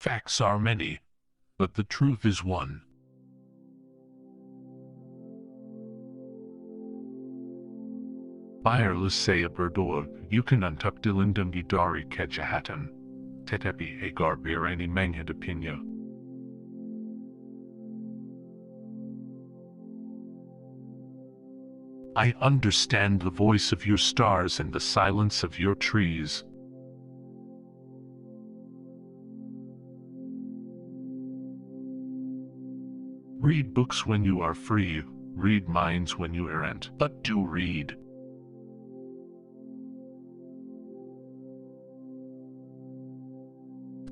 Facts are many, but the truth is one. Wireless say berdoa, yukon untukdilindungi dari kejahatan. Tetapi agar birani menghadapinya. I understand the voice of your stars and the silence of your trees. Read books when you are free, read minds when you errant, but do read.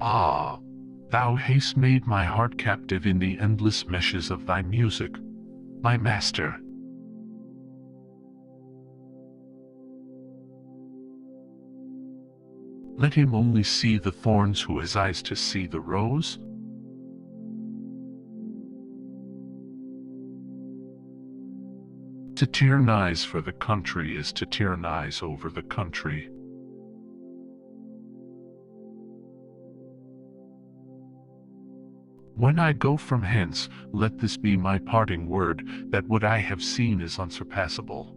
Ah, thou hast made my heart captive in the endless meshes of thy music, my master. Let him only see the thorns who has eyes to see the rose. To tyrannize for the country is to tyrannize over the country. When I go from hence, let this be my parting word, that what I have seen is unsurpassable.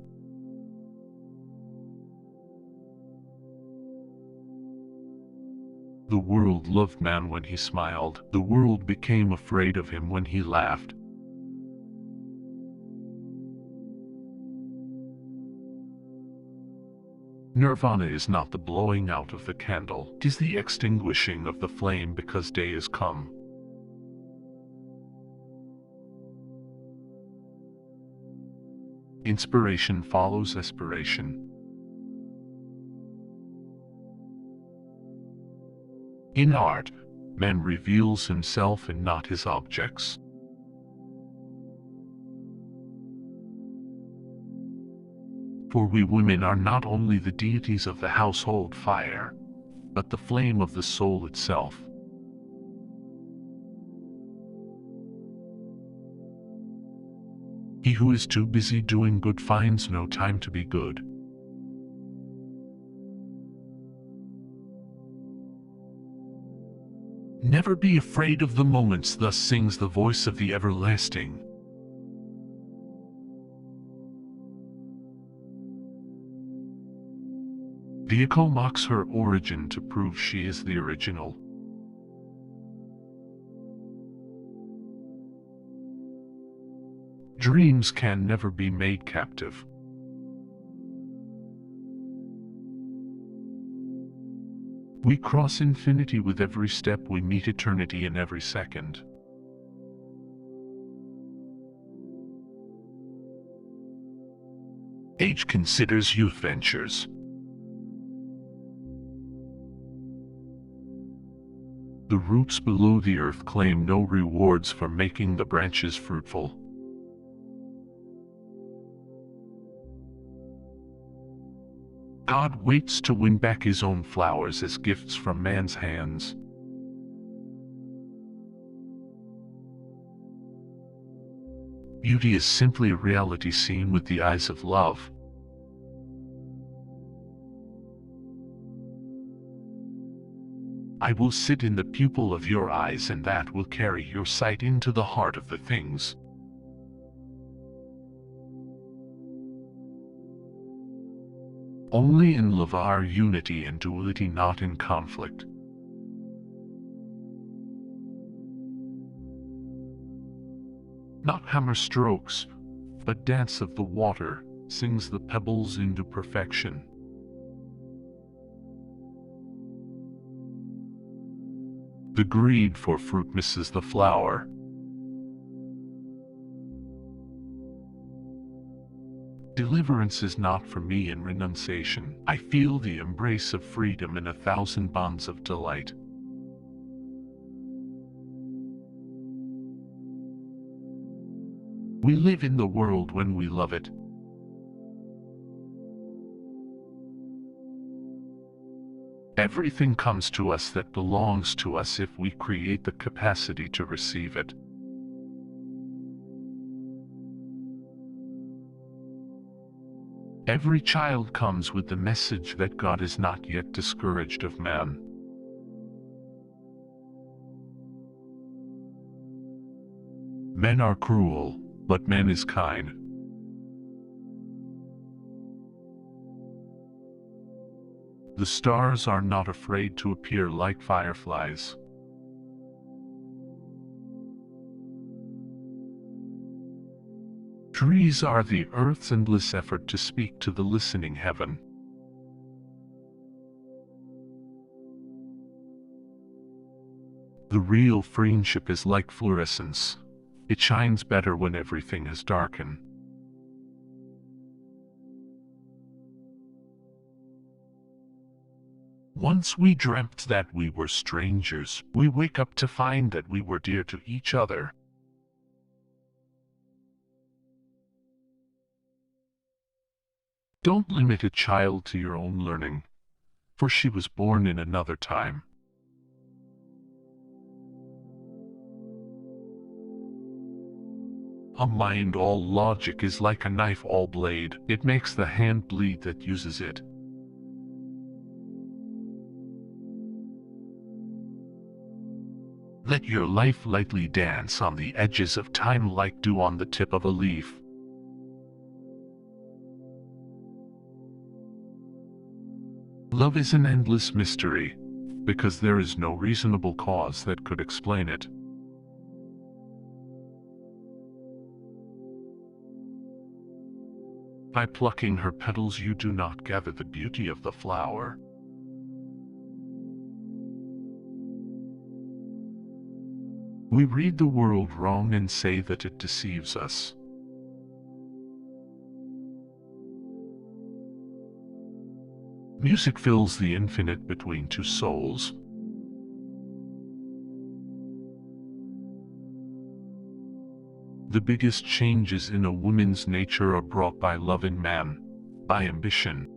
The world loved man when he smiled, the world became afraid of him when he laughed. Nirvana is not the blowing out of the candle, 'tis the extinguishing of the flame because day is come. Inspiration follows aspiration. In art, man reveals himself and not his objects. For we women are not only the deities of the household fire, but the flame of the soul itself. He who is too busy doing good finds no time to be good. Never be afraid of the moments, thus sings the voice of the everlasting. The echo mocks her origin to prove she is the original. Dreams can never be made captive. We cross infinity with every step, we meet eternity in every second. Age considers youth ventures. The roots below the earth claim no rewards for making the branches fruitful. God waits to win back his own flowers as gifts from man's hands. Beauty is simply a reality seen with the eyes of love. I will sit in the pupil of your eyes, and that will carry your sight into the heart of the things. Only in love are unity and duality, not in conflict. Not hammer strokes, but dance of the water, sings the pebbles into perfection. The greed for fruit misses the flower. Deliverance is not for me in renunciation. I feel the embrace of freedom in 1,000 bonds of delight. We live in the world when we love it. Everything comes to us that belongs to us if we create the capacity to receive it. Every child comes with the message that God is not yet discouraged of man. Men are cruel, but man is kind. The stars are not afraid to appear like fireflies. Trees are the earth's endless effort to speak to the listening heaven. The real friendship is like fluorescence. It shines better when everything is darkened. Once we dreamt that we were strangers, we wake up to find that we were dear to each other. Don't limit a child to your own learning, for she was born in another time. A mind all logic is like a knife all blade. It makes the hand bleed that uses it. Let your life lightly dance on the edges of time like dew on the tip of a leaf. Love is an endless mystery, because there is no reasonable cause that could explain it. By plucking her petals you do not gather the beauty of the flower. We read the world wrong and say that it deceives us. Music fills the infinite between two souls. The biggest changes in a woman's nature are brought by loving man, by ambition.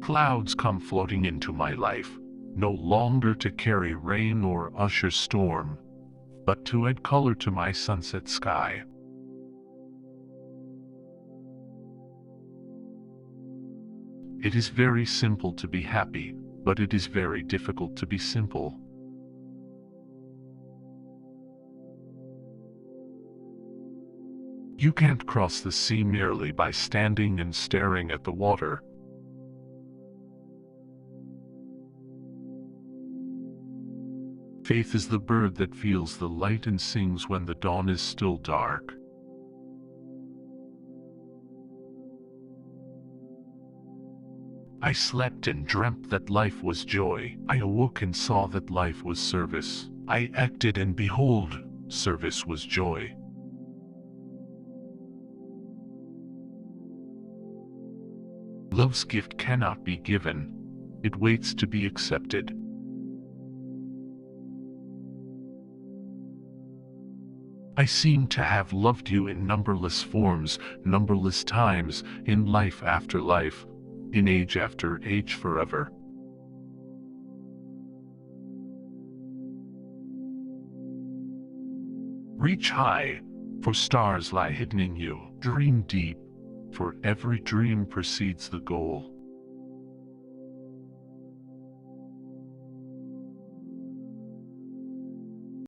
Clouds come floating into my life, no longer to carry rain or usher storm, but to add color to my sunset sky. It is very simple to be happy, but it is very difficult to be simple. You can't cross the sea merely by standing and staring at the water. Faith is the bird that feels the light and sings when the dawn is still dark. I slept and dreamt that life was joy. I awoke and saw that life was service. I acted and behold, service was joy. Love's gift cannot be given. It waits to be accepted. I seem to have loved you in numberless forms, numberless times, in life after life, in age after age forever. Reach high, for stars lie hidden in you. Dream deep, for every dream precedes the goal.